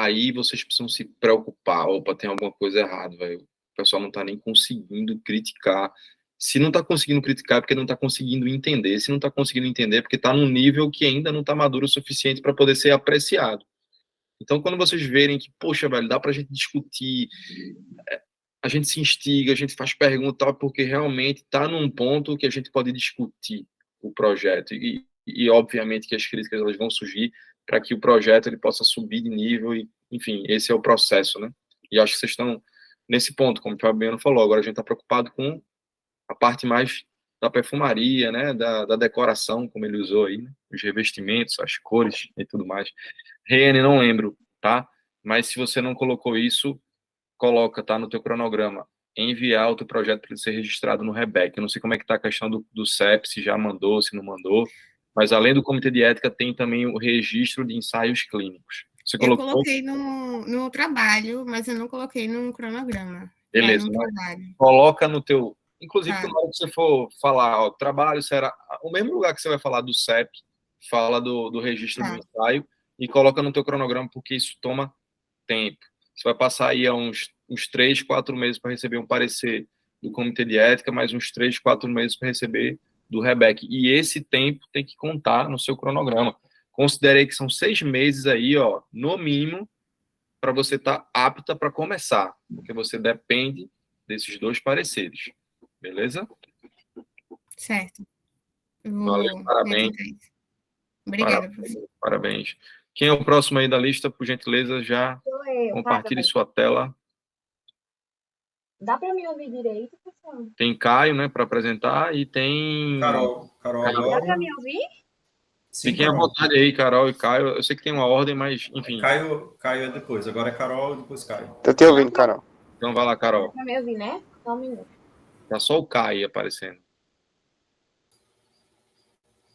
aí vocês precisam se preocupar. Opa, tem alguma coisa errada, velho. O pessoal não tá nem conseguindo criticar. Se não tá conseguindo criticar, é porque não tá conseguindo entender. Se não tá conseguindo entender, é porque tá num nível que ainda não tá maduro o suficiente para poder ser apreciado. Então, quando vocês verem que, poxa, velho, dá pra gente discutir, a gente se instiga, a gente faz pergunta, porque realmente tá num ponto que a gente pode discutir o projeto. E obviamente, que as críticas elas vão surgir para que o projeto ele possa subir de nível. E, enfim, esse é o processo, né? E acho que vocês estão nesse ponto, como o Fabiano falou. Agora a gente está preocupado com a parte mais da perfumaria, né? Da decoração, como ele usou aí, né? Os revestimentos, as cores e tudo mais. Rene, não lembro, tá? Mas se você não colocou isso, coloca, tá, no teu cronograma. Enviar o teu projeto para ele ser registrado no REBEC. Eu não sei como é que tá a questão do CEP, se já mandou, se não mandou, mas além do comitê de ética, tem também o registro de ensaios clínicos. Você Eu colocou? coloquei no trabalho, mas eu não coloquei no cronograma. Beleza, No trabalho. coloca no teu... Inclusive, Tá. na hora que você for falar, ó, trabalho, será o mesmo lugar que você vai falar do CEP, fala do registro do ensaio, e coloca no teu cronograma, porque isso toma tempo. Você vai passar aí uns 3, 4 meses para receber um parecer do comitê de ética, mais uns 3, 4 meses para receber do REBEC. E esse tempo tem que contar no seu cronograma. Considerei que são 6 meses aí, ó, no mínimo, para você estar apta para começar, porque você depende desses 2 pareceres. Beleza? Certo. Valeu, parabéns. Obrigada, professor. Parabéns. Quem é o próximo aí da lista, por gentileza, já compartilhe sua tela. Dá para me ouvir direito, pessoal? Tem Caio, né, para apresentar, e tem... Carol agora. Dá para me ouvir? Sim, fiquem à vontade aí, Carol e Caio. Eu sei que tem uma ordem, mas, enfim. Caio é depois. Agora é Carol e depois Caio. Tô te ouvindo, Carol. Então vai lá, Carol. Dá para me ouvir, né? Só um minuto. Tá só o Caio aparecendo.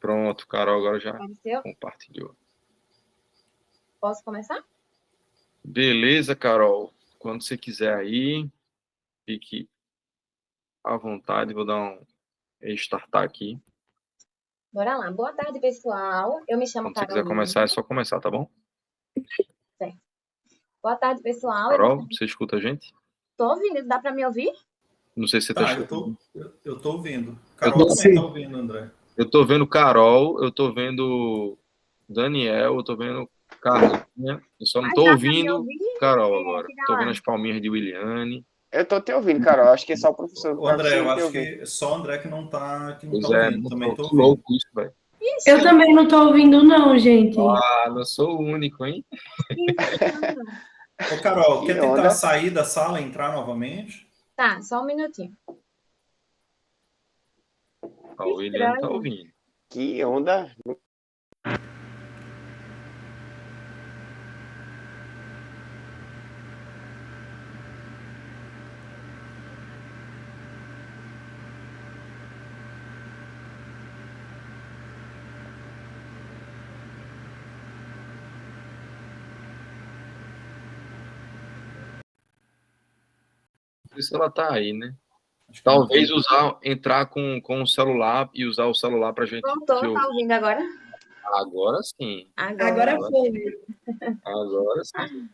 Pronto, Carol agora já compartilhou. Posso começar? Beleza, Carol. Quando você quiser aí, fique à vontade. Vou dar um restartar aqui. Bora lá. Boa tarde, pessoal. Eu me chamo Quando você Carolina. quiser começar, é só começar, tá bom? Certo. Boa tarde, pessoal. Carol, você escuta a gente? Tô ouvindo. Dá para me ouvir? Não sei se você tá escutando. Eu tô ouvindo. Carol também tá ouvindo, André. Eu tô vendo Carol, eu tô vendo Daniel, eu tô vendo Carlinha. Eu só não tô ouvindo Carol agora. Tô vendo as palminhas de Williane. Eu tô te ouvindo, Carol. Acho que é só o professor. O André, eu acho que é só o André que não tá Pois ouvindo. Também tô ouvindo. louco isso, velho. Eu também não tô ouvindo, não, gente. Ah, não sou o único, hein? Ô, Carol, quer tentar sair da sala e entrar novamente? Tá, só um minutinho. O William tá ouvindo. Que onda. Por isso ela tá aí, né? Talvez entrar com o celular e usar o celular pra gente... Voltou, tá ouvindo agora? Agora sim. Agora foi. Agora sim.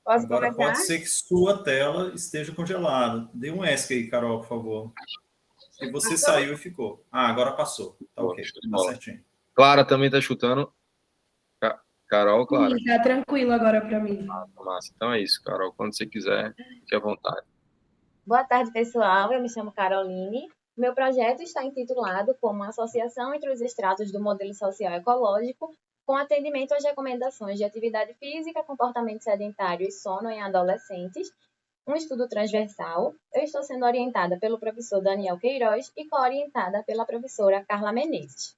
Posso Agora começar? pode ser que sua tela esteja congelada. Dê um ESC aí, Carol, por favor. E você saiu e ficou. Ah, agora passou. Tá ok. Tá certinho. Clara também tá escutando. Carol, Clara. Sim, tá tranquilo agora para mim. Massa. Então é isso, Carol. Quando você quiser, fique à vontade. Boa tarde, pessoal. Eu me chamo Caroline. Meu projeto está intitulado como Associação entre os Estratos do Modelo Social Ecológico, com atendimento às recomendações de atividade física, comportamento sedentário e sono em adolescentes, um estudo transversal. Eu estou sendo orientada pelo professor Daniel Queiroz e co-orientada pela professora Carla Menezes.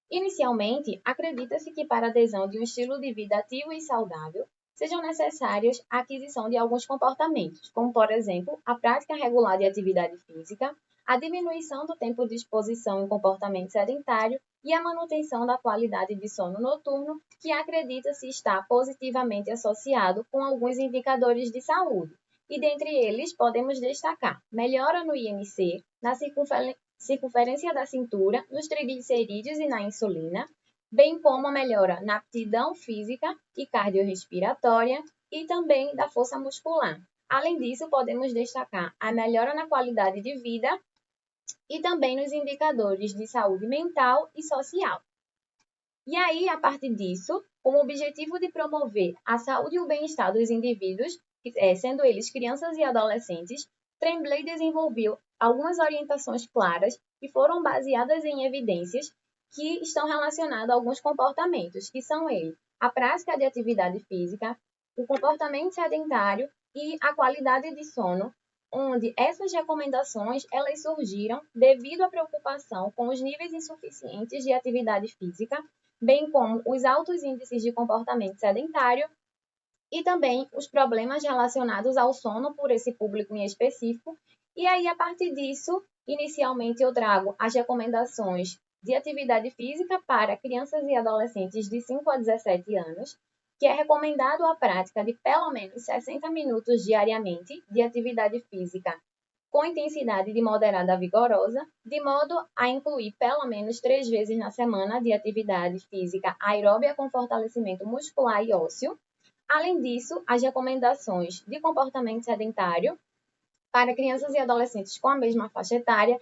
Inicialmente, acredita-se que para a adesão de um estilo de vida ativo e saudável, sejam necessários a aquisição de alguns comportamentos, como, por exemplo, a prática regular de atividade física, a diminuição do tempo de exposição em comportamento sedentário e a manutenção da qualidade de sono noturno, que acredita-se estar positivamente associado com alguns indicadores de saúde. E dentre eles, podemos destacar melhora no IMC, na circunferência da cintura, nos triglicerídeos e na insulina, bem como a melhora na aptidão física e cardiorrespiratória e também da força muscular. Além disso, podemos destacar a melhora na qualidade de vida e também nos indicadores de saúde mental e social. E aí, a partir disso, com o objetivo de promover a saúde e o bem-estar dos indivíduos, sendo eles crianças e adolescentes, Tremblay desenvolveu algumas orientações claras que foram baseadas em evidências que estão relacionadas a alguns comportamentos, que são eles: a prática de atividade física, o comportamento sedentário e a qualidade de sono, onde essas recomendações elas surgiram devido à preocupação com os níveis insuficientes de atividade física, bem como os altos índices de comportamento sedentário e também os problemas relacionados ao sono por esse público em específico. E aí, a partir disso, inicialmente eu trago as recomendações de atividade física para crianças e adolescentes de 5 a 17 anos, que é recomendado a prática de pelo menos 60 minutos diariamente de atividade física com intensidade de moderada a vigorosa, de modo a incluir pelo menos 3 vezes na semana de atividade física aeróbia com fortalecimento muscular e ósseo. Além disso, as recomendações de comportamento sedentário para crianças e adolescentes com a mesma faixa etária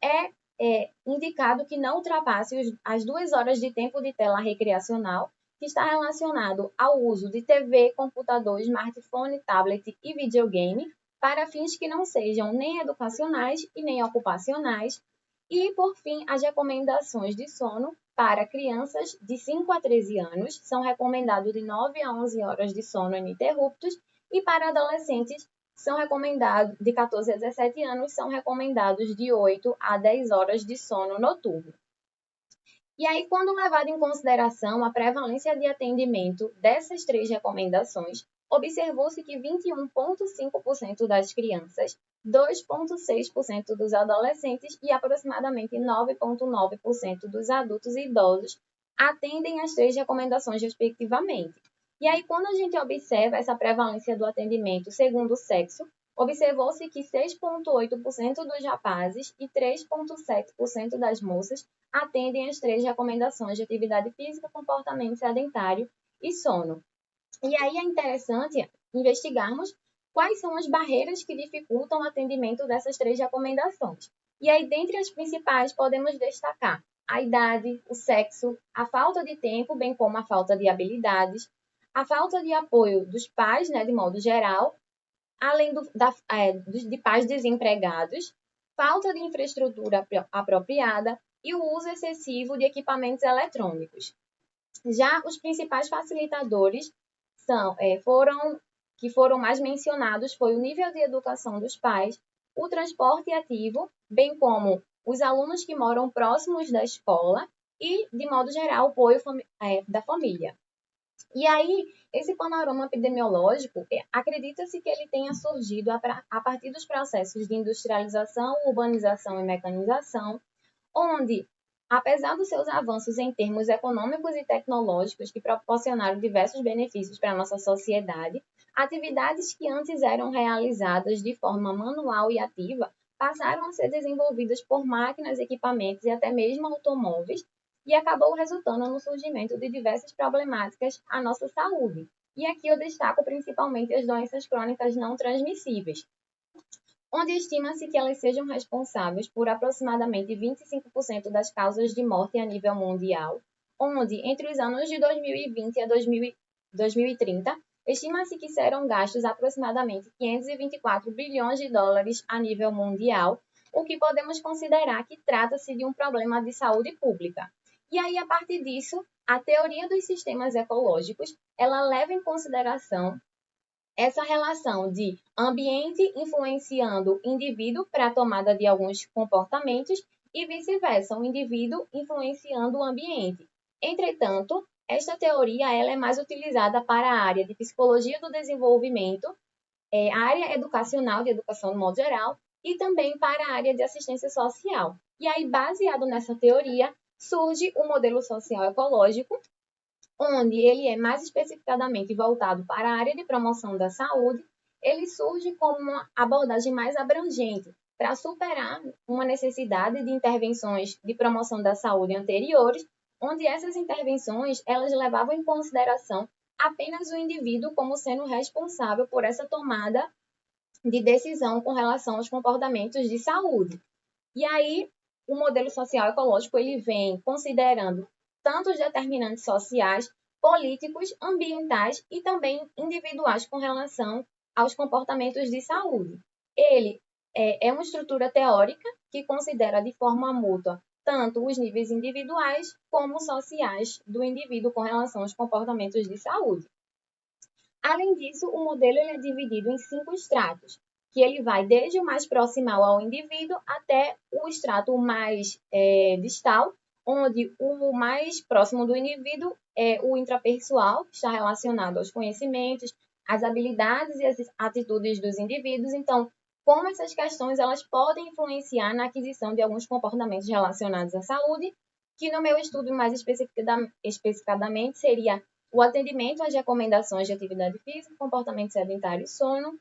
é indicado que não ultrapasse as 2 horas de tempo de tela recreacional, que está relacionado ao uso de TV, computador, smartphone, tablet e videogame, para fins que não sejam nem educacionais e nem ocupacionais. E, por fim, as recomendações de sono para crianças de 5 a 13 anos são recomendados de 9 a 11 horas de sono ininterruptos e para adolescentes são recomendados de 14 a 17 anos são recomendados de 8 a 10 horas de sono noturno. E aí, quando levado em consideração a prevalência de atendimento dessas 3 recomendações, observou-se que 21,5% das crianças, 2,6% dos adolescentes e aproximadamente 9,9% dos adultos e idosos atendem as 3 recomendações respectivamente. E aí, quando a gente observa essa prevalência do atendimento segundo o sexo, observou-se que 6,8% dos rapazes e 3,7% das moças atendem as 3 recomendações de atividade física, comportamento sedentário e sono. E aí é interessante investigarmos quais são as barreiras que dificultam o atendimento dessas 3 recomendações. E aí, dentre as principais, podemos destacar a idade, o sexo, a falta de tempo, bem como a falta de habilidades, a falta de apoio dos pais, de modo geral, além de pais desempregados, falta de infraestrutura apropriada e o uso excessivo de equipamentos eletrônicos. Já os principais facilitadores que foram mais mencionados foi o nível de educação dos pais, o transporte ativo, bem como os alunos que moram próximos da escola e, de modo geral, o apoio da família. E aí, esse panorama epidemiológico, acredita-se que ele tenha surgido a partir dos processos de industrialização, urbanização e mecanização, onde, apesar dos seus avanços em termos econômicos e tecnológicos que proporcionaram diversos benefícios para a nossa sociedade, atividades que antes eram realizadas de forma manual e ativa passaram a ser desenvolvidas por máquinas, equipamentos e até mesmo automóveis, e acabou resultando no surgimento de diversas problemáticas à nossa saúde. E aqui eu destaco principalmente as doenças crônicas não transmissíveis, onde estima-se que elas sejam responsáveis por aproximadamente 25% das causas de morte a nível mundial, onde, entre os anos de 2020 a 2030, estima-se que serão gastos aproximadamente 524 bilhões de dólares a nível mundial, o que podemos considerar que trata-se de um problema de saúde pública. E aí, a partir disso, a teoria dos sistemas ecológicos, ela leva em consideração essa relação de ambiente influenciando o indivíduo para a tomada de alguns comportamentos e vice-versa, o indivíduo influenciando o ambiente. Entretanto, esta teoria ela é mais utilizada para a área de psicologia do desenvolvimento, a área educacional, de educação no modo geral, e também para a área de assistência social. E aí, baseado nessa teoria, surge o modelo social ecológico, onde ele é mais especificadamente voltado para a área de promoção da saúde. Ele surge como uma abordagem mais abrangente para superar uma necessidade de intervenções de promoção da saúde anteriores, onde essas intervenções elas levavam em consideração apenas o indivíduo como sendo responsável por essa tomada de decisão com relação aos comportamentos de saúde. E aí, o modelo social ecológico ele vem considerando tanto os determinantes sociais, políticos, ambientais e também individuais com relação aos comportamentos de saúde. Ele é uma estrutura teórica que considera de forma mútua tanto os níveis individuais como sociais do indivíduo com relação aos comportamentos de saúde. Além disso, o modelo ele é dividido em 5 estratos, que ele vai desde o mais proximal ao indivíduo até o estrato mais distal, onde o mais próximo do indivíduo é o intrapessoal, que está relacionado aos conhecimentos, às habilidades e às atitudes dos indivíduos. Então, como essas questões elas podem influenciar na aquisição de alguns comportamentos relacionados à saúde, que no meu estudo mais especificadamente seria o atendimento às recomendações de atividade física, comportamento sedentário e sono.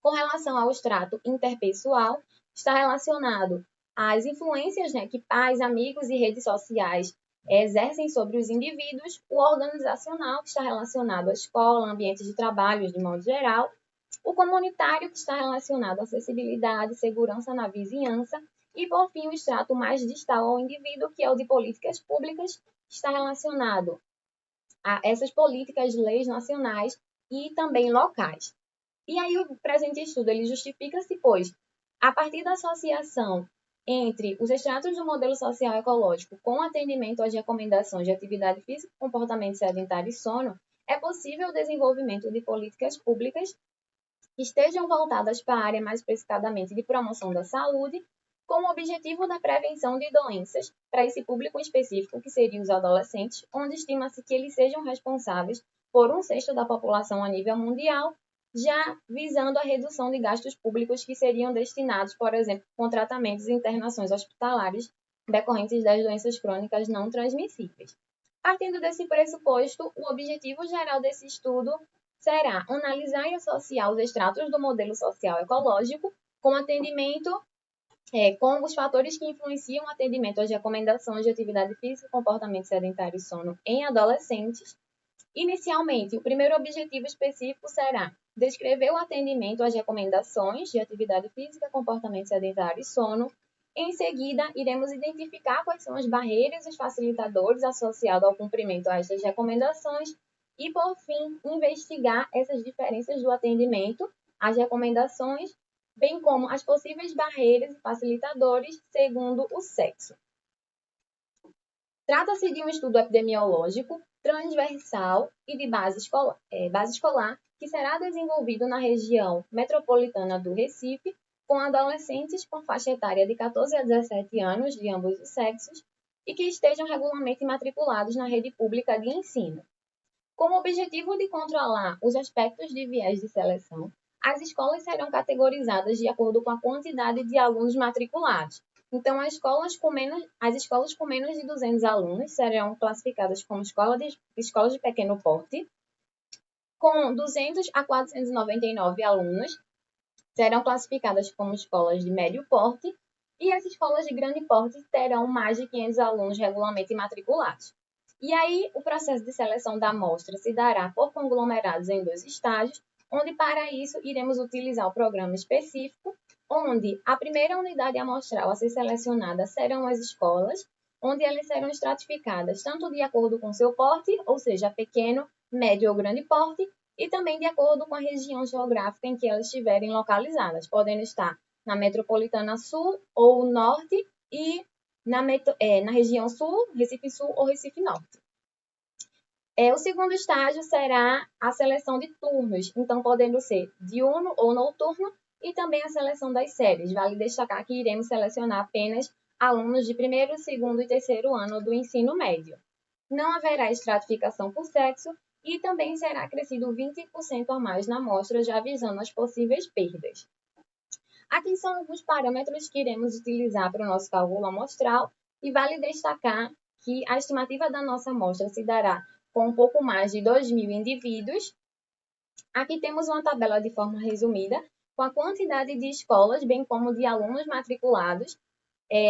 Com relação ao extrato interpessoal, está relacionado às influências que pais, amigos e redes sociais exercem sobre os indivíduos, o organizacional, que está relacionado à escola, ambientes de trabalho de modo geral, o comunitário, que está relacionado à acessibilidade e segurança na vizinhança, e, por fim, o extrato mais distal ao indivíduo, que é o de políticas públicas, que está relacionado a essas políticas, leis nacionais e também locais. E aí o presente estudo ele justifica-se, pois, a partir da associação entre os extratos do modelo social ecológico com atendimento às recomendações de atividade física, comportamento sedentário e sono, é possível o desenvolvimento de políticas públicas que estejam voltadas para a área mais especificadamente de promoção da saúde, com o objetivo da prevenção de doenças para esse público específico, que seriam os adolescentes, onde estima-se que eles sejam responsáveis por 1/6 da população a nível mundial, já visando a redução de gastos públicos que seriam destinados, por exemplo, com tratamentos e internações hospitalares decorrentes das doenças crônicas não transmissíveis. Partindo desse pressuposto, o objetivo geral desse estudo será analisar e associar os extratos do modelo social ecológico com atendimento, com os fatores que influenciam o atendimento às recomendações de atividade física, comportamento sedentário e sono em adolescentes. Inicialmente, o primeiro objetivo específico será descrever o atendimento às recomendações de atividade física, comportamento sedentário e sono. Em seguida, iremos identificar quais são as barreiras e os facilitadores associados ao cumprimento a estas recomendações e, por fim, investigar essas diferenças do atendimento às recomendações, bem como as possíveis barreiras e facilitadores segundo o sexo. Trata-se de um estudo epidemiológico transversal e de base escolar, que será desenvolvido na região metropolitana do Recife, com adolescentes com faixa etária de 14 a 17 anos, de ambos os sexos, e que estejam regularmente matriculados na rede pública de ensino. Com o objetivo de controlar os aspectos de viés de seleção, as escolas serão categorizadas de acordo com a quantidade de alunos matriculados. Então, as escolas com menos de 200 alunos serão classificadas como escolas de pequeno porte, com 200 a 499 alunos serão classificadas como escolas de médio porte, e as escolas de grande porte terão mais de 500 alunos regularmente matriculados. E aí, o processo de seleção da amostra se dará por conglomerados em 2 estágios, onde, para isso, iremos utilizar o programa específico, onde a primeira unidade amostral a ser selecionada serão as escolas, onde elas serão estratificadas tanto de acordo com seu porte, ou seja, pequeno, médio ou grande porte, e também de acordo com a região geográfica em que elas estiverem localizadas, podendo estar na metropolitana sul ou norte e na região sul, Recife Sul ou Recife Norte. O segundo estágio será a seleção de turnos, então podendo ser diurno ou noturno, e também a seleção das séries. Vale destacar que iremos selecionar apenas alunos de 1º, 2º e 3º ano do ensino médio. Não haverá estratificação por sexo e também será acrescido 20% a mais na amostra, já visando as possíveis perdas. Aqui são alguns parâmetros que iremos utilizar para o nosso cálculo amostral e vale destacar que a estimativa da nossa amostra se dará com um pouco mais de 2.000 indivíduos. Aqui temos uma tabela de forma resumida, com a quantidade de escolas, bem como de alunos matriculados,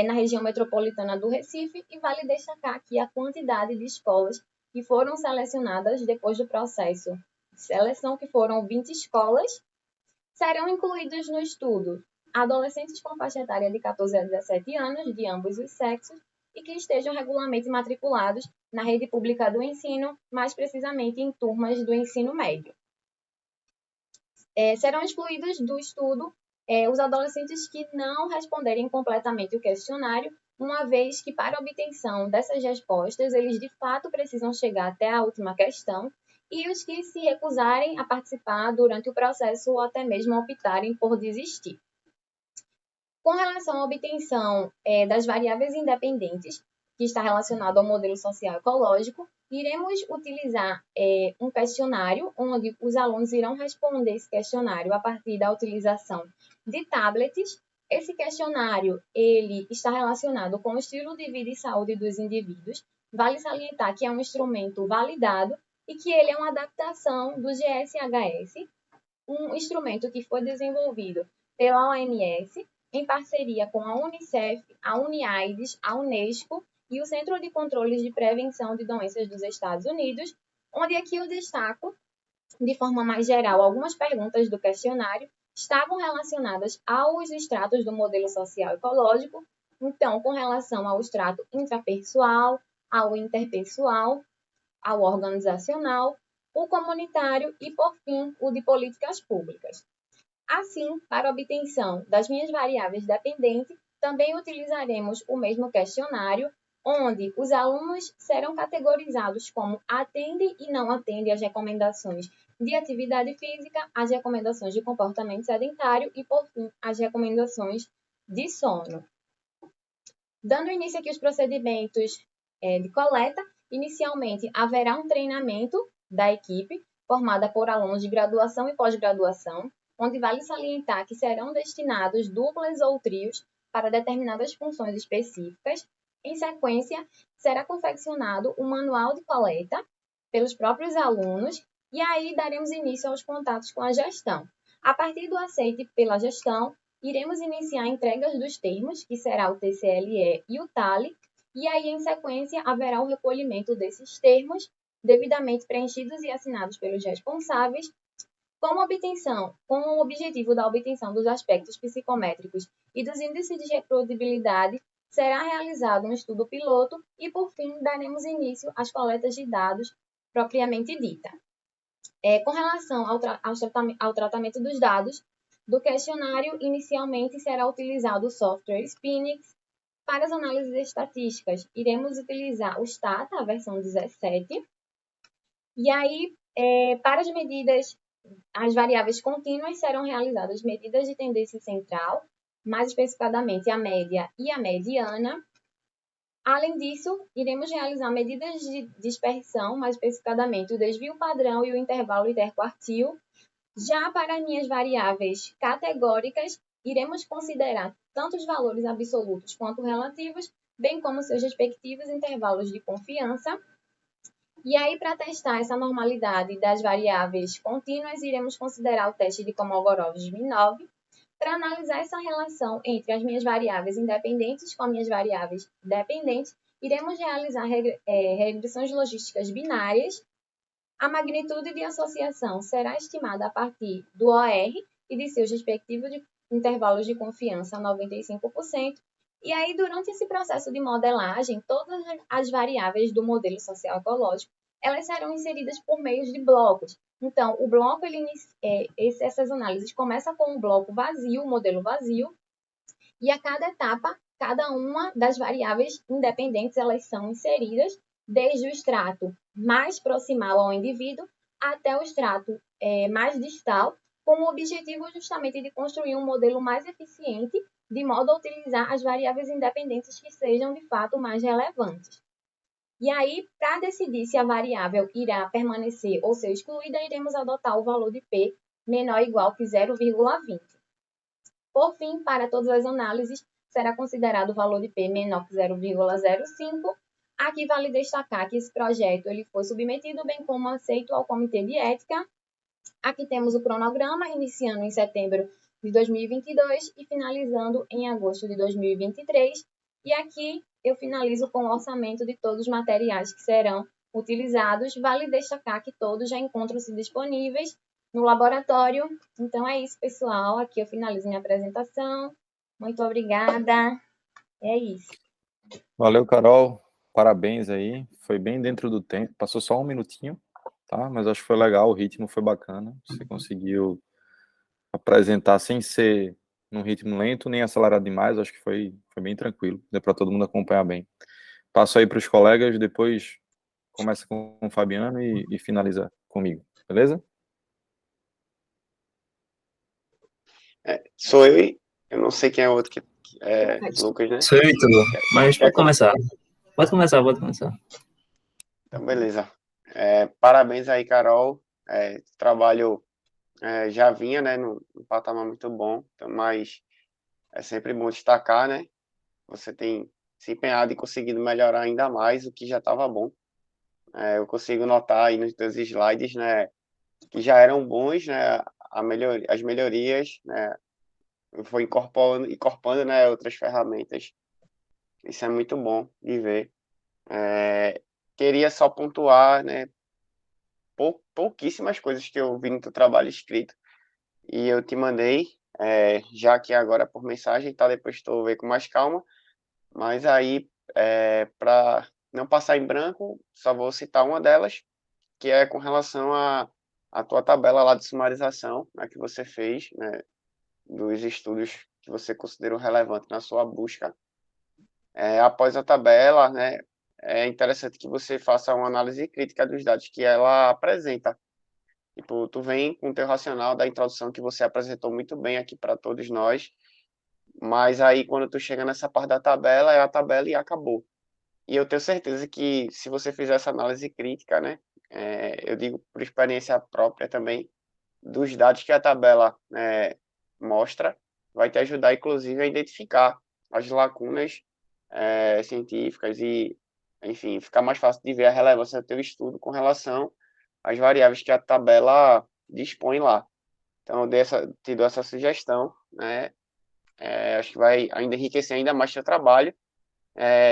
na região metropolitana do Recife, e vale destacar aqui a quantidade de escolas que foram selecionadas depois do processo de seleção, que foram 20 escolas. Serão incluídos no estudo adolescentes com faixa etária de 14 a 17 anos, de ambos os sexos, e que estejam regularmente matriculados na rede pública do ensino, mais precisamente em turmas do ensino médio. Serão excluídos do estudo os adolescentes que não responderem completamente o questionário, uma vez que, para a obtenção dessas respostas, eles de fato precisam chegar até a última questão, e os que se recusarem a participar durante o processo ou até mesmo optarem por desistir. Com relação à obtenção das variáveis independentes, que está relacionado ao modelo social ecológico, iremos utilizar um questionário, onde os alunos irão responder esse questionário a partir da utilização de tablets. Esse questionário ele está relacionado com o estilo de vida e saúde dos indivíduos. Vale salientar que é um instrumento validado e que ele é uma adaptação do GSHS, um instrumento que foi desenvolvido pela OMS, em parceria com a Unicef, a Uniaides, a Unesco e o Centro de Controles de Prevenção de Doenças dos Estados Unidos, onde aqui eu destaco, de forma mais geral, algumas perguntas do questionário estavam relacionadas aos estratos do modelo social ecológico, então, com relação ao estrato intrapessoal, ao interpessoal, ao organizacional, o comunitário e, por fim, o de políticas públicas. Assim, para a obtenção das minhas variáveis dependentes, também utilizaremos o mesmo questionário, onde os alunos serão categorizados como atende e não atende às recomendações de atividade física, as recomendações de comportamento sedentário e, por fim, as recomendações de sono. Dando início aqui aos procedimentos de coleta, inicialmente haverá um treinamento da equipe, formada por alunos de graduação e pós-graduação, onde vale salientar que serão destinados duplas ou trios para determinadas funções específicas. Em sequência, será confeccionado um manual de coleta pelos próprios alunos, e aí daremos início aos contatos com a gestão. A partir do aceite pela gestão, iremos iniciar a entregas dos termos, que será o TCLE e o TALE, e aí, em sequência, haverá o recolhimento desses termos, devidamente preenchidos e assinados pelos responsáveis, com o objetivo da obtenção dos aspectos psicométricos e dos índices de reprodutibilidade, será realizado um estudo piloto e, por fim, daremos início às coletas de dados propriamente dita. Com relação ao tratamento dos dados do questionário, inicialmente será utilizado o software Spinix. Para as análises estatísticas, iremos utilizar o Stata, a versão 17. E aí, para as medidas, as variáveis contínuas, serão realizadas medidas de tendência central, mais especificadamente a média e a mediana. Além disso, iremos realizar medidas de dispersão, mais especificadamente o desvio padrão e o intervalo interquartil. Já para minhas variáveis categóricas, iremos considerar tanto os valores absolutos quanto relativos, bem como seus respectivos intervalos de confiança. E aí, para testar essa normalidade das variáveis contínuas, iremos considerar o teste de Kolmogorov-Smirnov. Para analisar essa relação entre as minhas variáveis independentes com as minhas variáveis dependentes, iremos realizar regressões logísticas binárias. A magnitude de associação será estimada a partir do OR e de seus respectivos intervalos de confiança, 95%. E aí, durante esse processo de modelagem, todas as variáveis do modelo social ecológico, elas serão inseridas por meio de blocos. Então, o bloco, essas análises começam com um bloco vazio, o modelo vazio, e a cada etapa, cada uma das variáveis independentes, elas são inseridas desde o extrato mais proximal ao indivíduo até o extrato mais distal, com o objetivo justamente de construir um modelo mais eficiente, de modo a utilizar as variáveis independentes que sejam, de fato, mais relevantes. E aí, para decidir se a variável irá permanecer ou ser excluída, iremos adotar o valor de P menor ou igual que 0,20. Por fim, para todas as análises, será considerado o valor de P menor que 0,05. Aqui vale destacar que esse projeto ele foi submetido, bem como aceito ao Comitê de Ética. Aqui temos o cronograma, iniciando em setembro de 2022 e finalizando em agosto de 2023. E aqui eu finalizo com o orçamento de todos os materiais que serão utilizados. Vale destacar que todos já encontram-se disponíveis no laboratório. Então é isso, pessoal. Aqui eu finalizo minha apresentação. Muito obrigada. É isso. Valeu, Carol. Parabéns aí. Foi bem dentro do tempo. Passou só um minutinho, tá? Mas acho que foi legal, o ritmo foi bacana. Você conseguiu apresentar sem ser num ritmo lento, nem acelerado demais. Acho que foi bem tranquilo. Deu para todo mundo acompanhar bem. Passo aí para os colegas, depois começa com o Fabiano e finaliza comigo. Beleza? Sou eu e eu não sei quem é o outro que é Lucas, né? Sou eu e tu, mas Quer pode começar. Pode começar. Então, beleza. Parabéns aí, Carol. O trabalho já vinha, né, num patamar muito bom, então, mas é sempre bom destacar, né? Você tem se empenhado e conseguido melhorar ainda mais o que já estava bom. Eu consigo notar aí nos teus slides, né, que já eram bons, né, as melhorias, né, foi incorporando, né, outras ferramentas. Isso é muito bom de ver. Queria só pontuar, né, pouquíssimas coisas que eu vi no teu trabalho escrito e eu te mandei, já que agora por mensagem, tá? Depois tu vê com mais calma, mas aí, para não passar em branco, só vou citar uma delas, que é com relação à tua tabela lá de sumarização, né, que você fez, né, dos estudos que você considerou relevante na sua busca. Após a tabela, né, é interessante que você faça uma análise crítica dos dados que ela apresenta. Tipo, tu vem com o teu racional da introdução que você apresentou muito bem aqui para todos nós, mas aí quando tu chega nessa parte da tabela, é a tabela e acabou. E eu tenho certeza que se você fizer essa análise crítica, né, eu digo por experiência própria também, dos dados que a tabela, né, mostra, vai te ajudar, inclusive, a identificar as lacunas científicas e, enfim, ficar mais fácil de ver a relevância do teu estudo com relação às variáveis que a tabela dispõe lá. Então, eu te dou essa sugestão, né? Acho que vai ainda enriquecer ainda mais seu trabalho.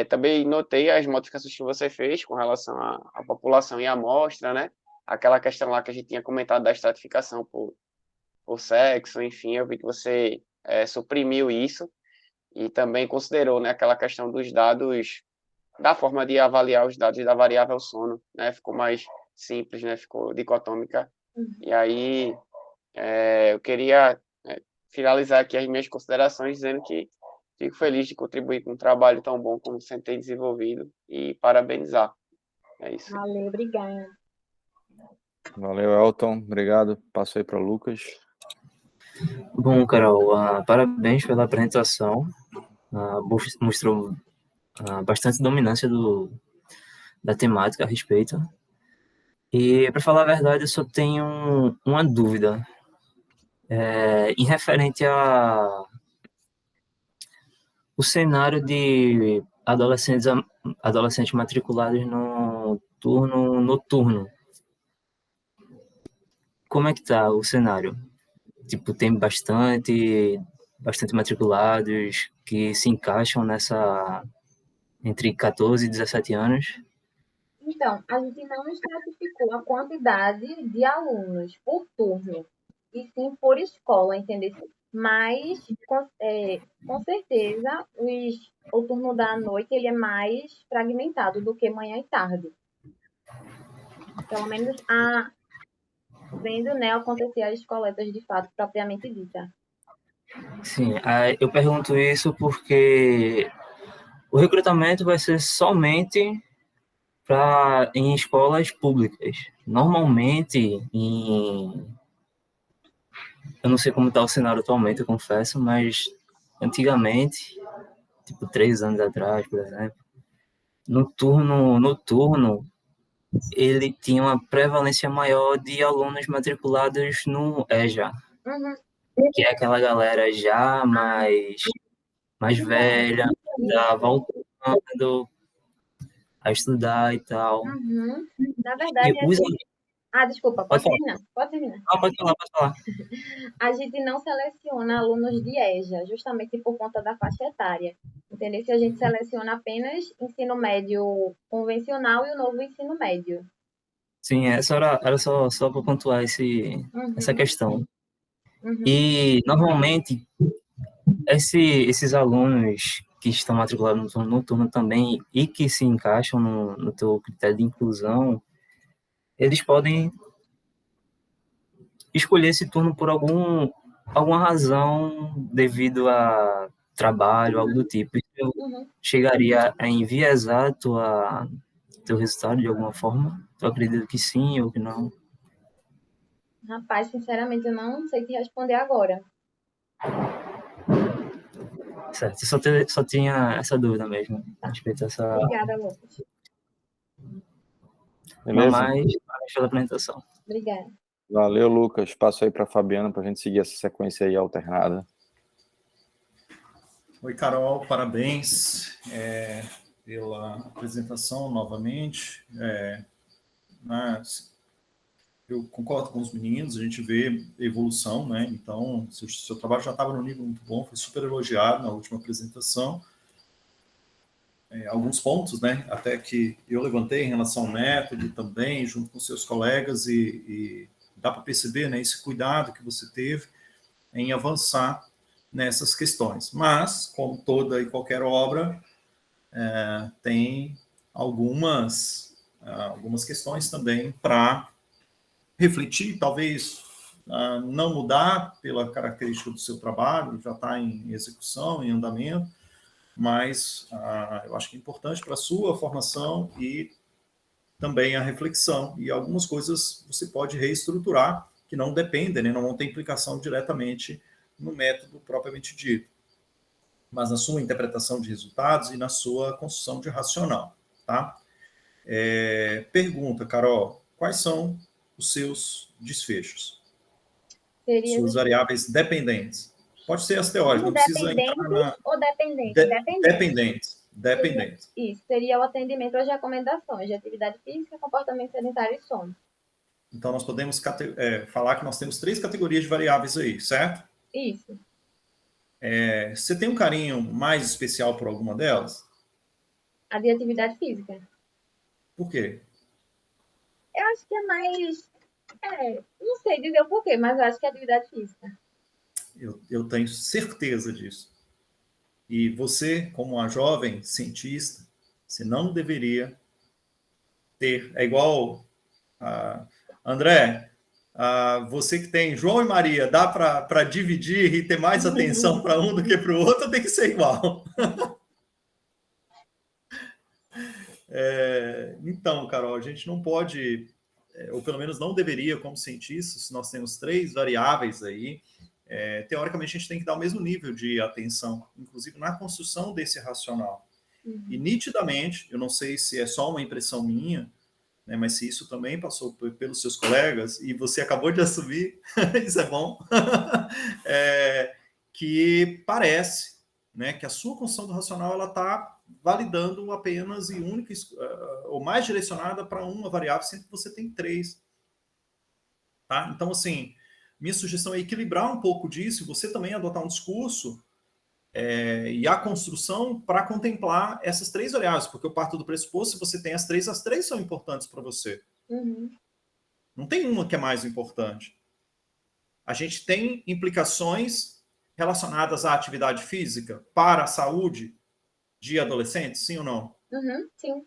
Também notei as modificações que você fez com relação à população e à amostra, né? Aquela questão lá que a gente tinha comentado da estratificação por sexo, enfim, eu vi que você suprimiu isso e também considerou, né, aquela questão dos dados, da forma de avaliar os dados da variável sono, né? Ficou mais simples, né? Ficou dicotômica. E aí, eu queria finalizar aqui as minhas considerações dizendo que fico feliz de contribuir com um trabalho tão bom como você tem desenvolvido e parabenizar. É isso. Valeu, obrigada. Valeu, Elton. Obrigado. Passo aí para o Lucas. Bom, Carol, parabéns pela apresentação. Mostrou bastante dominância da temática a respeito. E, para falar a verdade, eu só tenho uma dúvida. Em referente o cenário de adolescentes matriculados no turno noturno. Como é que tá o cenário? Tipo, tem bastante matriculados que se encaixam nessa entre 14 e 17 anos. Então, a gente não estratificou a quantidade de alunos por turno, e sim por escola, entendeu? Mas, com certeza, o turno da noite ele é mais fragmentado do que manhã e tarde. Pelo menos vendo, né, acontecer as coletas de fato propriamente dita. Sim, eu pergunto isso porque o recrutamento vai ser somente em escolas públicas. Normalmente, eu não sei como está o cenário atualmente, eu confesso, mas antigamente, tipo 3 anos atrás, por exemplo, no turno noturno, ele tinha uma prevalência maior de alunos matriculados no EJA, que é aquela galera já mais velha, já voltando a estudar e tal. Na verdade, Desculpa, Pode pode falar. terminar. Pode terminar. Não, pode falar, pode falar. A gente não seleciona alunos de EJA, justamente por conta da faixa etária. Entendeu? Se a gente seleciona apenas ensino médio convencional e o novo ensino médio. Sim, essa era só para pontuar essa questão. Uhum. E, normalmente, esses alunos que estão matriculados no turno noturno também e que se encaixam no teu critério de inclusão, eles podem escolher esse turno por alguma razão devido a trabalho, algo do tipo. Isso Uhum. chegaria a enviesar teu resultado de alguma forma? Tu acredita que sim ou que não? Rapaz, sinceramente, eu não sei te responder agora. Certo, só tinha essa dúvida mesmo, a respeito dessa... Obrigada, Lucas. Não Beleza? mais, parabéns pela apresentação. Obrigada. Valeu, Lucas. Passo aí para a Fabiana para a gente seguir essa sequência aí alternada. Oi, Carol, parabéns pela apresentação novamente. Eu concordo com os meninos, a gente vê evolução, né? Então, seu trabalho já estava num nível muito bom, foi super elogiado na última apresentação. Alguns pontos, né? Até que eu levantei em relação ao método também, junto com seus colegas, e dá para perceber, né, esse cuidado que você teve em avançar nessas questões. Mas, como toda e qualquer obra, tem algumas questões também para refletir, talvez não mudar pela característica do seu trabalho, já está em execução, em andamento, mas eu acho que é importante para a sua formação e também a reflexão. E algumas coisas você pode reestruturar, que não dependem, né, não vão ter implicação diretamente no método propriamente dito, mas na sua interpretação de resultados e na sua construção de racional. Tá? Pergunta, Carol, quais são os seus desfechos? Suas variáveis dependentes. Pode ser as teóricas, não precisa entrar na... Ou dependentes? Dependentes. Isso, seria o atendimento às recomendações de atividade física, comportamento sedentário e sono. Então, nós podemos falar que nós temos 3 categorias de variáveis aí, certo? Isso. Você tem um carinho mais especial por alguma delas? A de atividade física. Por quê? Eu acho que é mais... não sei dizer o porquê, mas eu acho que é atividade física. Eu tenho certeza disso. E você, como uma jovem cientista, você não deveria ter... É igual... André, você que tem João e Maria, dá para dividir e ter mais atenção para um do que para o outro, tem que ser igual. Então, Carol, a gente não pode, ou pelo menos não deveria, como cientista, se nós temos 3 variáveis aí, teoricamente a gente tem que dar o mesmo nível de atenção, inclusive na construção desse racional. E nitidamente, eu não sei se é só uma impressão minha, né, mas se isso também passou pelos seus colegas, e você acabou de assumir, isso é bom, que parece, né, que a sua construção do racional ela está validando apenas e única, ou mais direcionada para uma variável, sendo que você tem 3. Tá? Então, assim, minha sugestão é equilibrar um pouco disso, e você também adotar um discurso e a construção para contemplar essas 3 variáveis, porque eu parto do pressuposto, se você tem as 3 são importantes para você. Uhum. Não tem uma que é mais importante. A gente tem implicações relacionadas à atividade física para a saúde de adolescentes, sim ou não? Uhum, sim.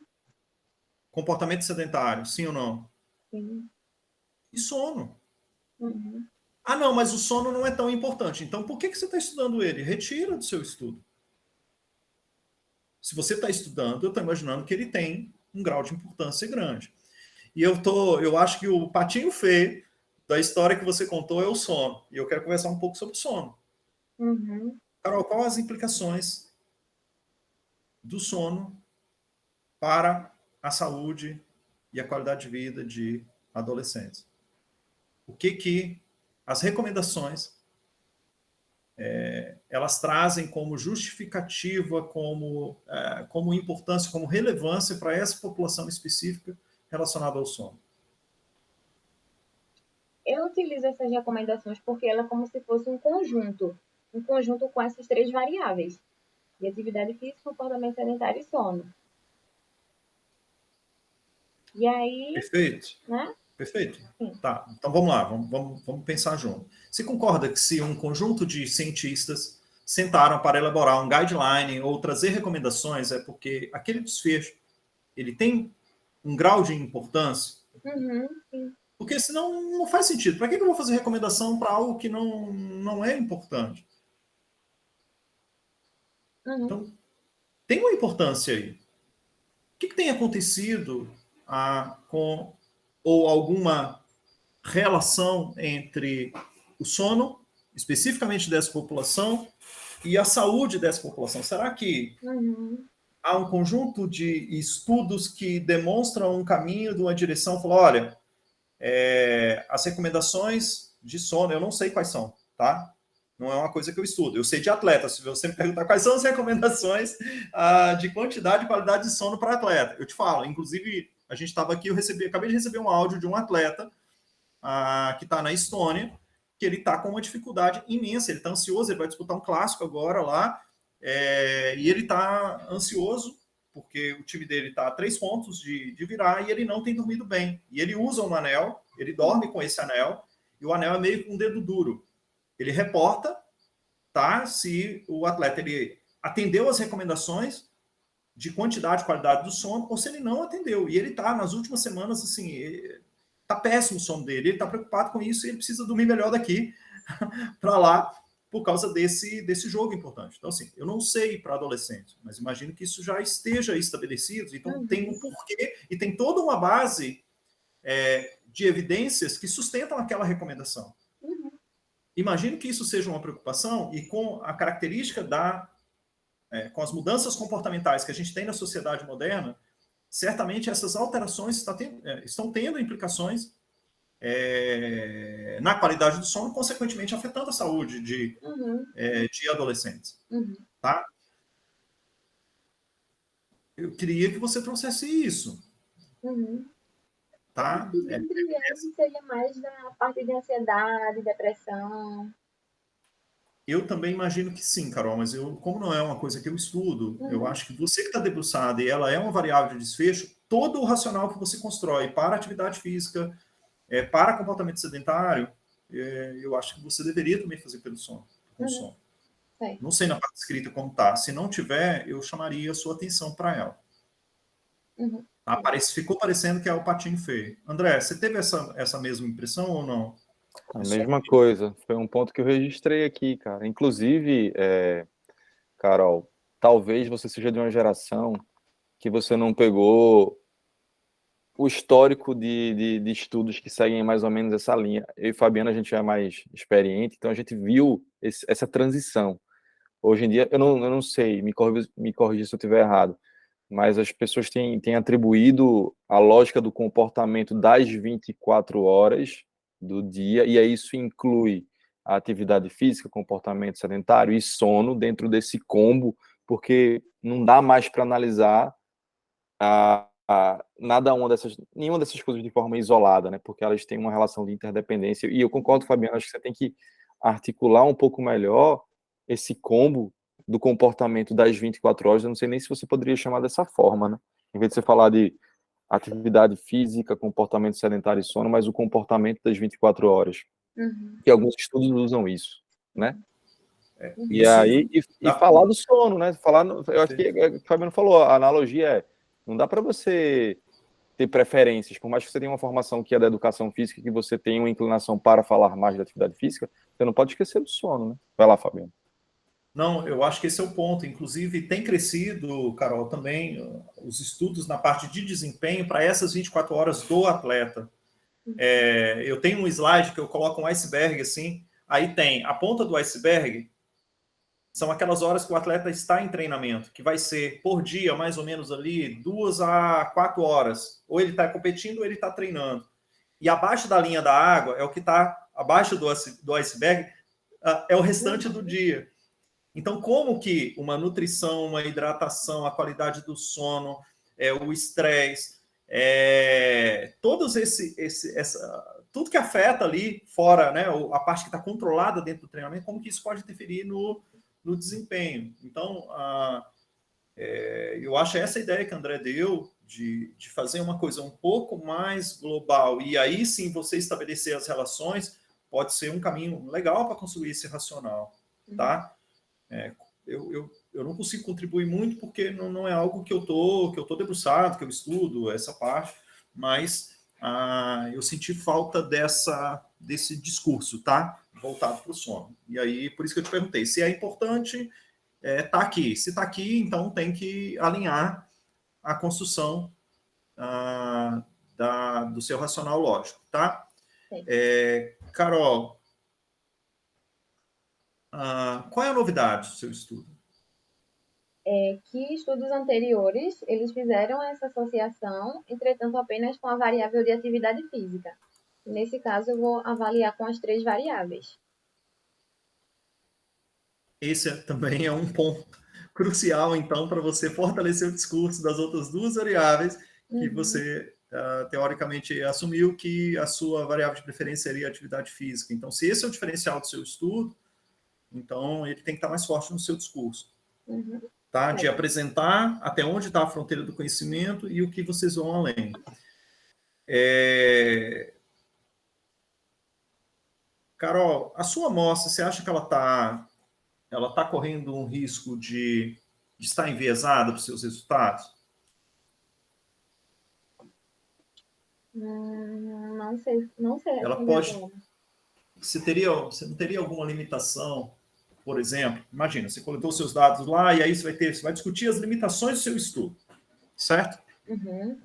Comportamento sedentário, sim ou não? Sim. E sono. Uhum. Não, mas o sono não é tão importante. Então, por que você está estudando ele? Retira do seu estudo. Se você está estudando, eu estou imaginando que ele tem um grau de importância grande. E eu acho que o patinho feio da história que você contou é o sono. E eu quero conversar um pouco sobre o sono. Uhum. Carol, quais as implicações do sono para a saúde e a qualidade de vida de adolescentes? O que as recomendações elas trazem como justificativa, como importância, como relevância para essa população específica relacionada ao sono? eu utilizo essas recomendações porque ela é como se fosse um conjunto com essas 3 variáveis, de atividade física, comportamento sedentário e sono. E aí, Perfeito. né? Perfeito. Sim. Tá, então vamos lá, vamos pensar junto. Você concorda que se um conjunto de cientistas sentaram para elaborar um guideline ou trazer recomendações, é porque aquele desfecho ele tem um grau de importância? Sim. Porque senão não faz sentido. Para que eu vou fazer recomendação para algo que não é importante? Então, tem uma importância aí. O que tem acontecido com ou alguma relação entre o sono, especificamente dessa população, e a saúde dessa população? Será que há um conjunto de estudos que demonstram um caminho de uma direção? Falou, olha, as recomendações de sono, eu não sei quais são, tá? Não é uma coisa que eu estudo. Eu sei de atleta. Se você me perguntar quais são as recomendações de quantidade e qualidade de sono para atleta, eu te falo. Inclusive, a gente estava aqui, acabei de receber um áudio de um atleta que está na Estônia, que ele está com uma dificuldade imensa, ele está ansioso, ele vai disputar um clássico agora lá, e ele está ansioso, porque o time dele está a 3 pontos de virar, e ele não tem dormido bem. E ele usa um anel, ele dorme com esse anel, e o anel é meio com um dedo duro. Ele reporta, tá, se o atleta ele atendeu as recomendações de quantidade e qualidade do sono, ou se ele não atendeu. E ele está, nas últimas semanas, assim, tá péssimo o sono dele, ele está preocupado com isso e ele precisa dormir melhor daqui para lá por causa desse jogo importante. Então, assim, eu não sei para adolescentes, mas imagino que isso já esteja estabelecido, então tem um porquê e tem toda uma base de evidências que sustentam aquela recomendação. Imagino que isso seja uma preocupação e com a característica com as mudanças comportamentais que a gente tem na sociedade moderna, certamente essas alterações estão tendo implicações na qualidade do sono, consequentemente afetando a saúde de adolescentes. Tá? Eu queria que você trouxesse isso. Tá? Seria mais da parte de ansiedade, depressão. Eu também imagino que sim, Carol, mas como não é uma coisa que eu estudo, eu acho que você que está debruçada e ela é uma variável de desfecho, todo o racional que você constrói para atividade física, para comportamento sedentário, eu acho que você deveria também fazer pelo sono, com sono. Não sei na parte escrita como tá. Se não tiver, eu chamaria a sua atenção para ela. Ficou parecendo que é o patinho feio. André, você teve essa mesma impressão ou não? A mesma coisa. Foi um ponto que eu registrei aqui, cara. Inclusive, Carol, talvez você seja de uma geração que você não pegou o histórico de estudos que seguem mais ou menos essa linha. Eu e Fabiana, a gente é mais experiente, então a gente viu essa transição. Hoje em dia, eu não sei, me corrija se eu estiver errado, mas as pessoas têm atribuído a lógica do comportamento das 24 horas do dia, e aí isso inclui a atividade física, comportamento sedentário e sono dentro desse combo, porque não dá mais para analisar nenhuma dessas coisas de forma isolada, né? Porque elas têm uma relação de interdependência, e eu concordo, Fabiano, acho que você tem que articular um pouco melhor esse combo do comportamento das 24 horas, eu não sei nem se você poderia chamar dessa forma, né? Em vez de você falar de atividade física, comportamento sedentário e sono, mas o comportamento das 24 horas. E alguns estudos usam isso, né? E aí, falar do sono, né? Eu acho que o Fabiano falou, a analogia não dá para você ter preferências, por mais que você tenha uma formação que é da educação física, que você tenha uma inclinação para falar mais da atividade física, você não pode esquecer do sono, né? Vai lá, Fabiano. Não, eu acho que esse é o ponto. Inclusive, tem crescido, Carol, também os estudos na parte de desempenho para essas 24 horas do atleta. Eu tenho um slide que eu coloco um iceberg assim, aí tem a ponta do iceberg, são aquelas horas que o atleta está em treinamento, que vai ser por dia, mais ou menos ali, 2 a 4 horas. Ou ele está competindo ou ele está treinando. E abaixo da linha da água, é o que está abaixo do iceberg, é o restante do dia. Então, como que uma nutrição, uma hidratação, a qualidade do tudo que afeta ali fora, né, a parte que está controlada dentro do treinamento, como que isso pode interferir no desempenho. Então, eu acho essa ideia que a André deu de fazer uma coisa um pouco mais global e aí sim você estabelecer as relações pode ser um caminho legal para construir esse racional, tá? Eu não consigo contribuir muito porque não é algo que eu tô debruçado, que eu estudo essa parte, mas eu senti falta desse discurso, tá? Voltado para o sono. E aí, por isso que eu te perguntei, se é importante, tá aqui. Se está aqui, então tem que alinhar a construção do seu racional lógico, tá? Carol, qual é a novidade do seu estudo? Que estudos anteriores, eles fizeram essa associação, entretanto, apenas com a variável de atividade física. Nesse caso, eu vou avaliar com as 3 variáveis. Esse também é um ponto crucial, então, para você fortalecer o discurso das outras 2 variáveis que você, teoricamente, assumiu que a sua variável de preferência seria a atividade física. Então, se esse é o diferencial do seu estudo, então ele tem que estar mais forte no seu discurso. Tá? De apresentar até onde está a fronteira do conhecimento e o que vocês vão além. Carol, a sua amostra, você acha que ela tá correndo um risco de estar enviesada para os seus resultados? Não sei. Ela pode... Você não teria alguma limitação? Por exemplo, imagina, você coletou seus dados lá e aí você vai discutir as limitações do seu estudo, certo?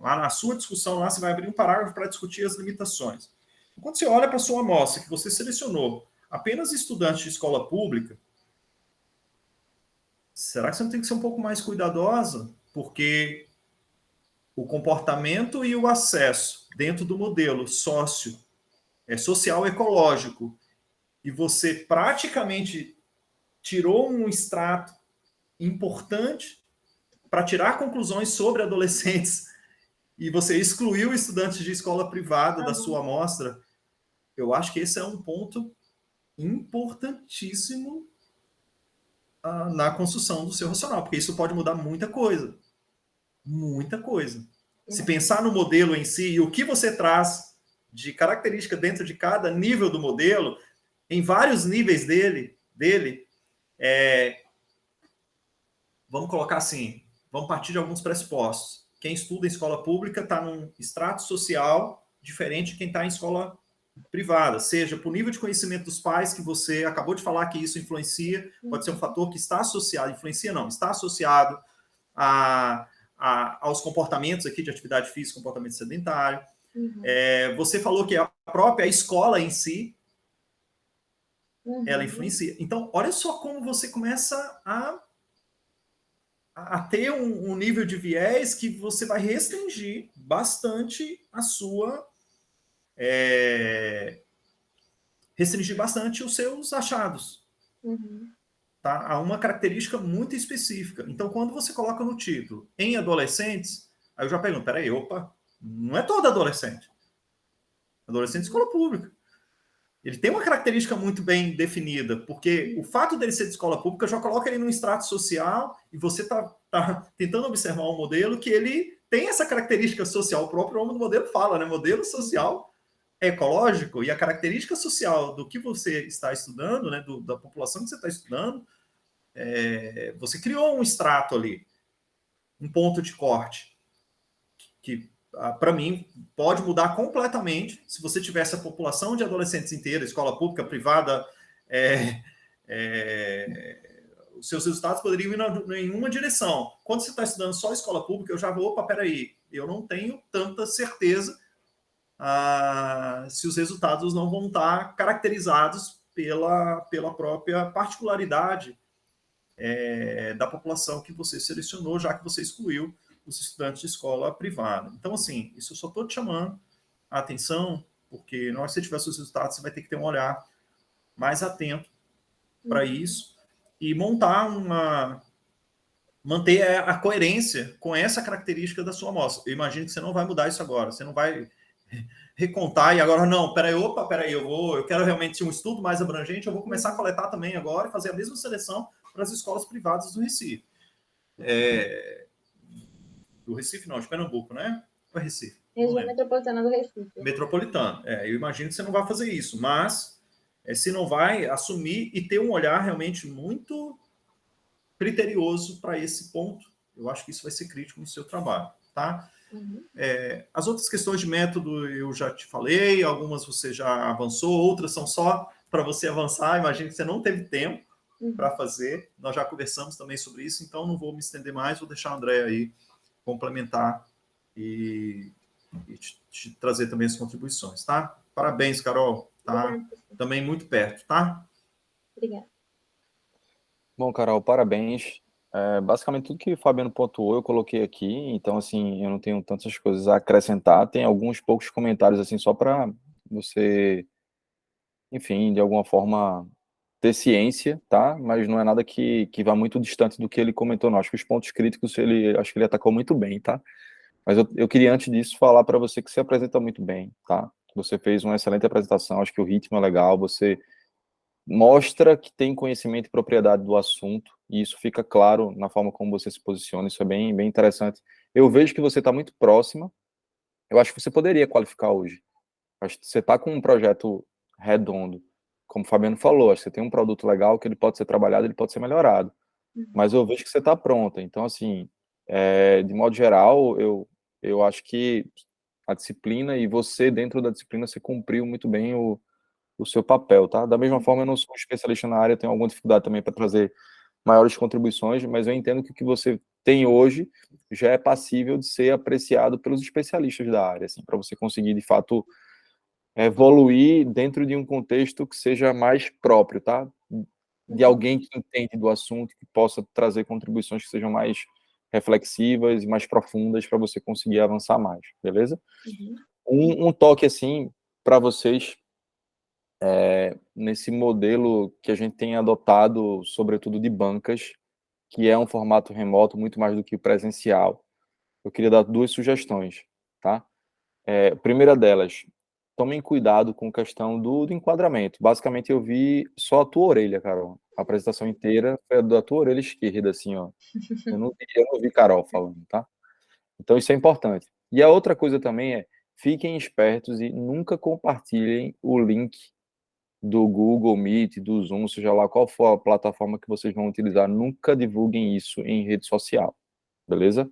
Lá na sua discussão, lá você vai abrir um parágrafo para discutir as limitações. Quando você olha para a sua amostra, que você selecionou apenas estudantes de escola pública, será que você não tem que ser um pouco mais cuidadosa? Porque o comportamento e o acesso dentro do modelo social ecológico, e você praticamente tirou um extrato importante para tirar conclusões sobre adolescentes e você excluiu estudantes de escola privada da sua amostra, eu acho que esse é um ponto importantíssimo na construção do seu racional, porque isso pode mudar muita coisa. Muita coisa. Se pensar no modelo em si e o que você traz de característica dentro de cada nível do modelo, em vários níveis dele, vamos colocar assim, vamos partir de alguns pressupostos. Quem estuda em escola pública está num extrato social diferente de quem está em escola privada, seja por nível de conhecimento dos pais, que você acabou de falar que isso influencia, pode ser um fator que está associado, influencia não, está associado aos comportamentos aqui de atividade física, comportamento sedentário. Você falou que a própria escola em si, ela influencia. Então, olha só como você começa a ter um nível de viés que você vai restringir bastante a sua... restringir bastante os seus achados. Tá? Há uma característica muito específica. Então, quando você coloca no título, em adolescentes, aí eu já pergunto, peraí, não é todo adolescente. Adolescente de escola pública. Ele tem uma característica muito bem definida, porque o fato dele ser de escola pública já coloca ele num extrato social e você está tentando observar um modelo que ele tem essa característica social. O próprio nome do modelo fala, né? Modelo social ecológico, e a característica social do que você está estudando, né? Da população que você está estudando, você criou um extrato ali, um ponto de corte, que para mim, pode mudar completamente se você tivesse a população de adolescentes inteira, escola pública, privada, os seus resultados poderiam ir em uma direção. Quando você está estudando só escola pública, eu já vou, peraí, eu não tenho tanta certeza se os resultados não vão estar caracterizados pela própria particularidade da população que você selecionou, já que você excluiu os estudantes de escola privada. Então, assim, isso eu só estou te chamando a atenção, porque na hora que você tiver seus resultados, você vai ter que ter um olhar mais atento para isso e manter a coerência com essa característica da sua amostra. Eu imagino que você não vai mudar isso agora, você não vai recontar e agora não, peraí, eu quero realmente um estudo mais abrangente, eu vou começar a coletar também agora e fazer a mesma seleção para as escolas privadas do Recife. Do Recife não, de Pernambuco, né? Ou é Recife? Região Metropolitana do Recife. Metropolitano. Eu imagino que você não vai fazer isso, mas se não vai assumir e ter um olhar realmente muito criterioso para esse ponto, eu acho que isso vai ser crítico no seu trabalho, tá? As outras questões de método eu já te falei, algumas você já avançou, outras são só para você avançar, imagino que você não teve tempo para fazer, nós já conversamos também sobre isso, então não vou me estender mais, vou deixar a André aí complementar e te trazer também as contribuições, tá? Parabéns, Carol, tá? Obrigada. Também muito perto, tá? Obrigada. Bom, Carol, parabéns. Basicamente tudo que o Fabiano pontuou eu coloquei aqui, então assim, eu não tenho tantas coisas a acrescentar, tem alguns poucos comentários assim só para você, enfim, de alguma forma ter ciência, tá? Mas não é nada que vá muito distante do que ele comentou, não. Acho que os pontos críticos acho que ele atacou muito bem, tá? Mas eu queria antes disso falar para você que você apresenta muito bem, tá? Você fez uma excelente apresentação, acho que o ritmo é legal, você mostra que tem conhecimento e propriedade do assunto, e isso fica claro na forma como você se posiciona, isso é bem, bem interessante. Eu vejo que você está muito próxima, eu acho que você poderia qualificar hoje. Acho que você está com um projeto redondo, como o Fabiano falou, acho que você tem um produto legal que ele pode ser trabalhado, ele pode ser melhorado, mas eu vejo que você está pronta, então assim, de modo geral, eu acho que a disciplina e você dentro da disciplina, você cumpriu muito bem o seu papel, tá? Da mesma forma, eu não sou especialista na área, tenho alguma dificuldade também para trazer maiores contribuições, mas eu entendo que o que você tem hoje já é passível de ser apreciado pelos especialistas da área, assim, para você conseguir, de fato, evoluir dentro de um contexto que seja mais próprio, tá? De alguém que entende do assunto, que possa trazer contribuições que sejam mais reflexivas e mais profundas para você conseguir avançar mais, beleza? Um toque, assim, para vocês, nesse modelo que a gente tem adotado, sobretudo de bancas, que é um formato remoto muito mais do que presencial. Eu queria dar 2 sugestões, tá? Primeira delas, tomem cuidado com a questão do enquadramento. Basicamente, eu vi só a tua orelha, Carol. A apresentação inteira foi da tua orelha esquerda, assim, ó. Eu não vi Carol falando, tá? Então, isso é importante. E a outra coisa também fiquem espertos e nunca compartilhem o link do Google Meet, do Zoom, seja lá qual for a plataforma que vocês vão utilizar, nunca divulguem isso em rede social, beleza?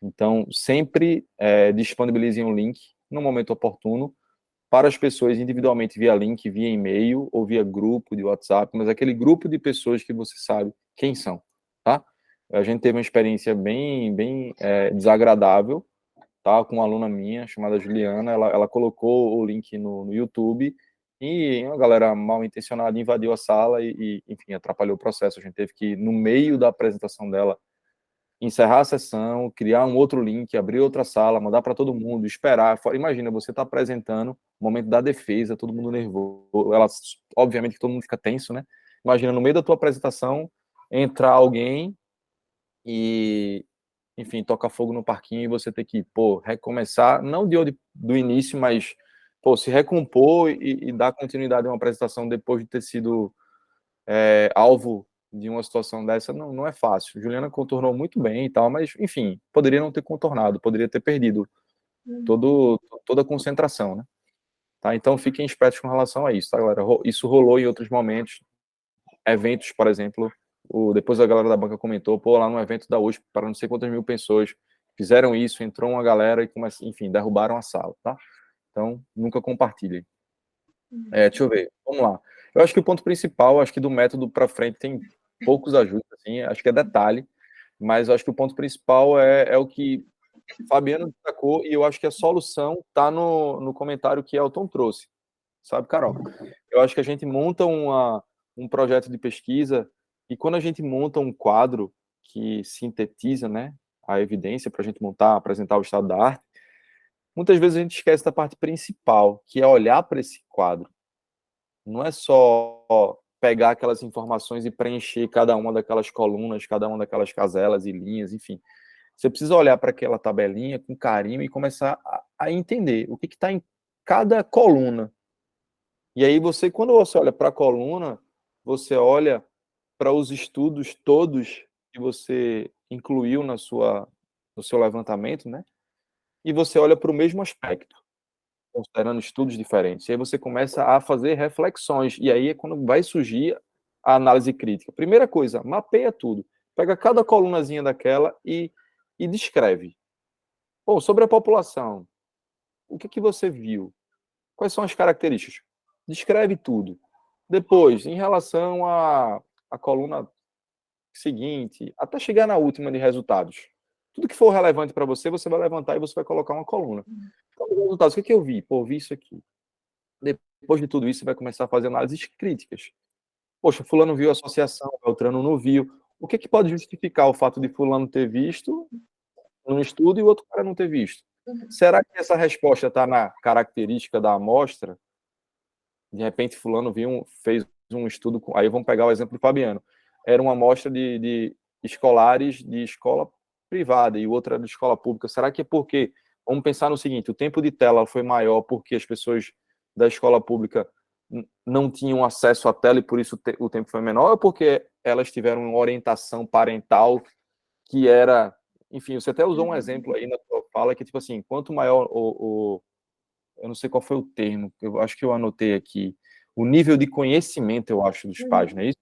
Então, sempre disponibilizem um link no momento oportuno para as pessoas individualmente via link, via e-mail ou via grupo de WhatsApp, mas aquele grupo de pessoas que você sabe quem são, tá? A gente teve uma experiência bem, bem desagradável, tá? Com uma aluna minha chamada Juliana, ela colocou o link no YouTube e uma galera mal intencionada invadiu a sala enfim, atrapalhou o processo. A gente teve que, no meio da apresentação dela, encerrar a sessão, criar um outro link, abrir outra sala, mandar para todo mundo, esperar. Imagina, você está apresentando o momento da defesa, todo mundo nervoso. Obviamente que todo mundo fica tenso, né? Imagina, no meio da tua apresentação, entrar alguém e, enfim, tocar fogo no parquinho e você ter que, recomeçar, não do início, mas, se recompor e dar continuidade a uma apresentação depois de ter sido alvo de uma situação dessa, não é fácil. Juliana contornou muito bem e tal, mas, enfim, poderia não ter contornado, poderia ter perdido toda a concentração, né? Tá? Então, fiquem espertos com relação a isso, tá, galera? Isso rolou em outros momentos, eventos, por exemplo, depois a galera da banca comentou, lá no evento da USP, para não sei quantas mil pessoas, fizeram isso, entrou uma galera e, enfim, derrubaram a sala, tá? Então, nunca compartilhem. Deixa eu ver, vamos lá. Eu acho que o ponto principal, acho que do método para frente tem poucos ajustes, assim, acho que é detalhe, mas eu acho que o ponto principal é o que Fabiano destacou, e eu acho que a solução está no comentário que Elton trouxe, sabe, Carol? Eu acho que a gente monta um projeto de pesquisa, e quando a gente monta um quadro que sintetiza, né, a evidência para a gente apresentar o estado da arte, muitas vezes a gente esquece da parte principal, que é olhar para esse quadro. Não é só pegar aquelas informações e preencher cada uma daquelas colunas, cada uma daquelas caselas e linhas, enfim. Você precisa olhar para aquela tabelinha com carinho e começar a entender o que está cada coluna. E aí você, quando você olha para a coluna, você olha para os estudos todos que você incluiu no seu levantamento, né? E você olha para o mesmo aspecto, considerando estudos diferentes. E aí você começa a fazer reflexões. E aí é quando vai surgir a análise crítica. Primeira coisa, mapeia tudo. Pega cada colunazinha daquela e descreve. Bom, sobre a população, o que você viu? Quais são as características? Descreve tudo. Depois, em relação à coluna seguinte, até chegar na última de resultados. Tudo que for relevante para você, você vai levantar e você vai colocar uma coluna. Então, resultados, o que eu vi? Pô, eu vi isso aqui. Depois de tudo isso, você vai começar a fazer análises críticas. Poxa, fulano viu a associação, Beltrano não viu. O que pode justificar o fato de fulano ter visto num estudo e o outro cara não ter visto? Será que essa resposta está na característica da amostra? De repente, fulano fez um estudo, aí vamos pegar o exemplo do Fabiano. Era uma amostra de escolares de escola privada e outra de escola pública. Será que é porque, vamos pensar no seguinte, o tempo de tela foi maior porque as pessoas da escola pública não tinham acesso à tela e por isso o tempo foi menor, ou porque elas tiveram uma orientação parental que era... Enfim, você até usou um exemplo aí na sua fala que, tipo assim, quanto maior eu não sei qual foi o termo, eu acho que eu anotei aqui, o nível de conhecimento, eu acho, dos pais, não é isso?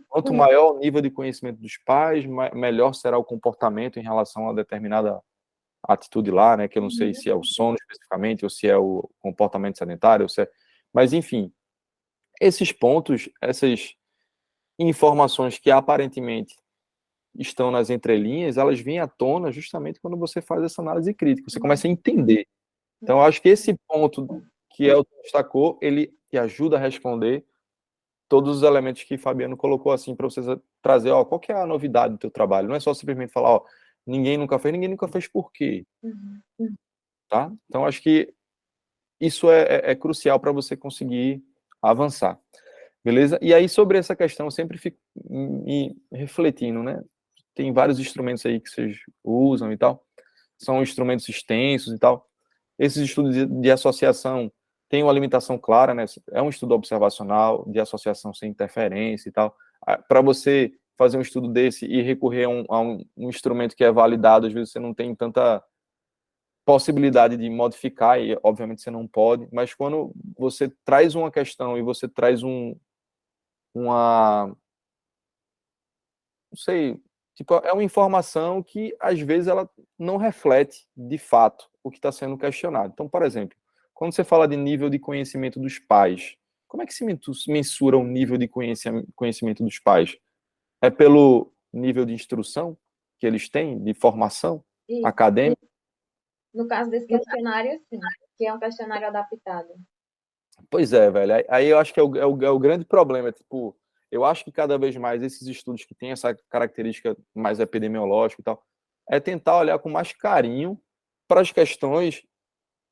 Quanto maior o nível de conhecimento dos pais, melhor será o comportamento em relação a determinada atitude lá, né? Que eu não sei se é o sono especificamente, ou se é o comportamento sedentário, ou se é... Mas, enfim, esses pontos, essas informações que aparentemente estão nas entrelinhas, elas vêm à tona justamente quando você faz essa análise crítica, você começa a entender. Então, eu acho que esse ponto que Elton destacou, ele te ajuda a responder todos os elementos que Fabiano colocou assim para você trazer, ó, qual que é a novidade do teu trabalho? Não é só simplesmente falar, ó, ninguém nunca fez por quê? Tá? Então, acho que isso é crucial para você conseguir avançar. Beleza? E aí, sobre essa questão, eu sempre fico me refletindo, né? Tem vários instrumentos aí que vocês usam e tal. São instrumentos extensos e tal. Esses estudos de associação têm uma limitação clara, né? É um estudo observacional, de associação sem interferência e tal. Para você fazer um estudo desse e recorrer a um instrumento que é validado, às vezes você não tem tanta possibilidade de modificar, e obviamente você não pode, mas quando você traz uma questão e você traz não sei, tipo, é uma informação que às vezes ela não reflete de fato o que está sendo questionado. Então, por exemplo, quando você fala de nível de conhecimento dos pais, como é que se mensura o nível de conhecimento dos pais? É pelo nível de instrução que eles têm, de formação acadêmica? No caso desse questionário, sim, que é um questionário adaptado. Pois é, velho. Aí eu acho que é o grande problema. Tipo, eu acho que cada vez mais esses estudos que têm essa característica mais epidemiológica e tal, é tentar olhar com mais carinho para as questões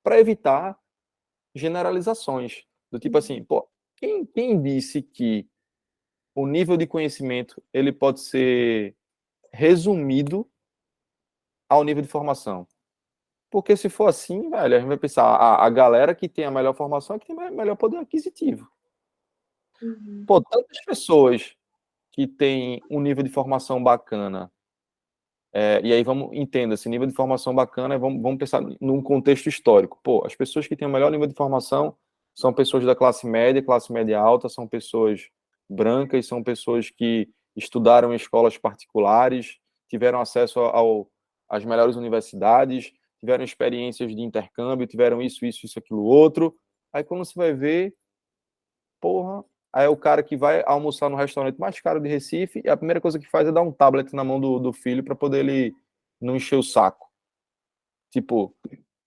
para evitar generalizações. Do tipo assim, pô, quem disse que o nível de conhecimento ele pode ser resumido ao nível de formação? Porque se for assim, velho, a gente vai pensar, a galera que tem a melhor formação é que tem melhor poder aquisitivo. Pô, tantas pessoas que têm um nível de formação bacana, e aí entenda, esse nível de formação bacana, vamos pensar num contexto histórico. Pô, as pessoas que têm o melhor nível de formação são pessoas da classe média alta, são pessoas brancas, são pessoas que estudaram em escolas particulares, tiveram acesso às melhores universidades, tiveram experiências de intercâmbio, tiveram isso, aquilo, outro. Aí quando você vai ver, porra, aí é o cara que vai almoçar no restaurante mais caro de Recife e a primeira coisa que faz é dar um tablet na mão do filho para poder ele não encher o saco. Tipo,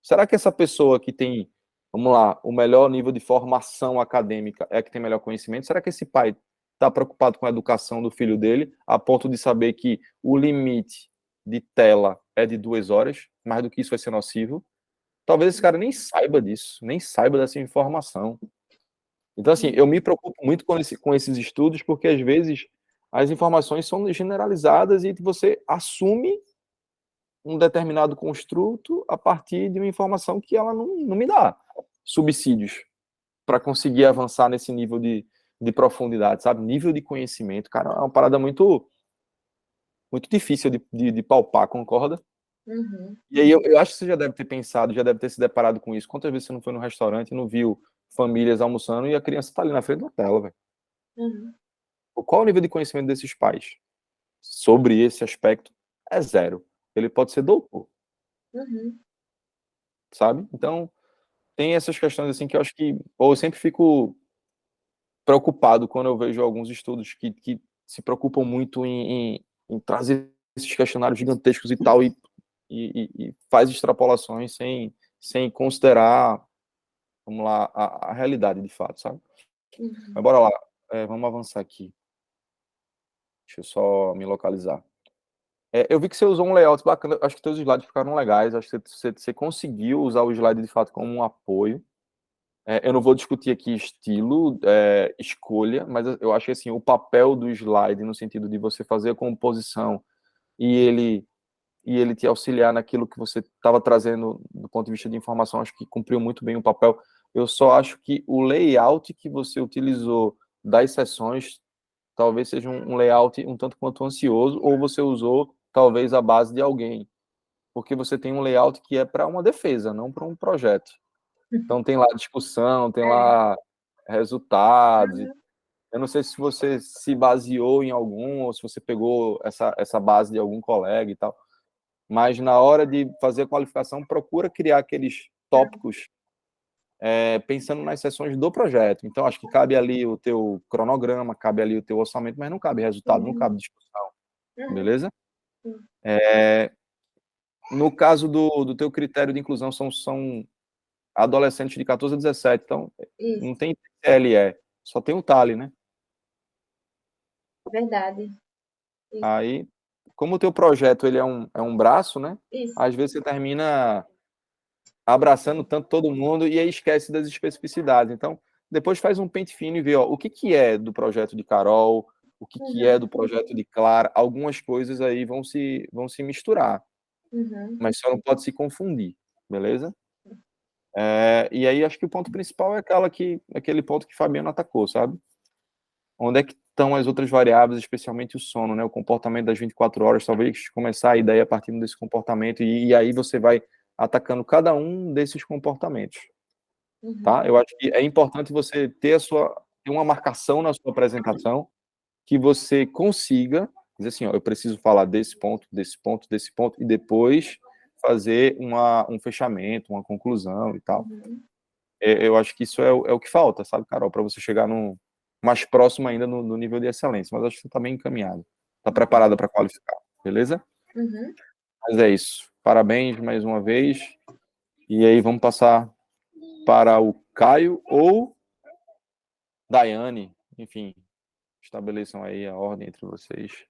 será que essa pessoa que tem, vamos lá, o melhor nível de formação acadêmica é a que tem melhor conhecimento? Será que esse pai está preocupado com a educação do filho dele a ponto de saber que o limite de tela é de 2 horas, mais do que isso vai ser nocivo? Talvez esse cara nem saiba disso, nem saiba dessa informação. Então, assim, eu me preocupo muito com esses estudos, porque às vezes as informações são generalizadas e você assume um determinado construto a partir de uma informação que ela não me dá. subsídios para conseguir avançar nesse nível de profundidade, sabe? Nível de conhecimento, cara, é uma parada muito difícil de palpar, concorda? Uhum. E aí eu acho que você já deve ter pensado, já deve ter se deparado com isso. Quantas vezes você não foi no restaurante e não viu famílias almoçando e a criança tá ali na frente da tela, velho? Uhum. Qual o nível de conhecimento desses pais sobre esse aspecto? É zero. Ele pode ser doutor, Uhum. sabe? Então, tem essas questões assim que eu acho que... Ou eu sempre fico preocupado quando eu vejo alguns estudos que se preocupam muito em trazer esses questionários gigantescos e tal, e faz extrapolações sem considerar, vamos lá, a realidade de fato, sabe? Uhum. Mas bora lá, vamos avançar aqui. Deixa eu só me localizar. Eu vi que você usou um layout bacana, acho que teus slides ficaram legais, acho que você conseguiu usar o slide de fato como um apoio. Eu não vou discutir aqui estilo, escolha, mas eu acho que assim, o papel do slide, no sentido de você fazer a composição e ele te auxiliar naquilo que você estava trazendo do ponto de vista de informação, acho que cumpriu muito bem o papel. Eu só acho que o layout que você utilizou das sessões talvez seja um layout um tanto quanto ansioso, ou você usou talvez a base de alguém, porque você tem um layout que é para uma defesa, não para um projeto. Então tem lá discussão, tem lá resultados. Uhum. Eu não sei se você se baseou em algum, ou se você pegou essa base de algum colega e tal, mas na hora de fazer a qualificação, procura criar aqueles tópicos pensando nas sessões do projeto. Então, acho que cabe ali o teu cronograma, cabe ali o teu orçamento, mas não cabe resultado, não cabe discussão, Uhum. beleza? Sim. No caso do teu critério de inclusão, são adolescentes de 14 a 17, então Isso, não tem TLE, só tem o TALE, né? verdade. Isso, Aí, como o teu projeto ele é um braço, né? isso. Às vezes você termina abraçando tanto todo mundo e aí esquece das especificidades. Então, depois faz um pente fino e vê, ó, o que é do projeto de Carol, o que é do projeto de Clara, algumas coisas aí vão se misturar, Uhum. mas só não pode se confundir, beleza? E aí acho que o ponto principal é aquele ponto que Fabiano atacou, sabe? Onde é que estão as outras variáveis, especialmente o sono, né? O comportamento das 24 horas, talvez começar a ideia a partir desse comportamento, e aí você vai atacando cada um desses comportamentos, Uhum. tá? Eu acho que é importante você ter uma marcação na sua apresentação que você consiga dizer assim, ó, eu preciso falar desse ponto, desse ponto, desse ponto, e depois fazer um fechamento, uma conclusão e tal. Uhum. Eu acho que isso é o que falta, sabe, Carol, para você chegar mais próximo ainda no nível de excelência, mas acho que você está bem encaminhado, está preparada para qualificar, beleza? Uhum. Mas é isso, parabéns mais uma vez, e aí vamos passar para o Caio ou Daiane, enfim, estabeleçam aí a ordem entre vocês.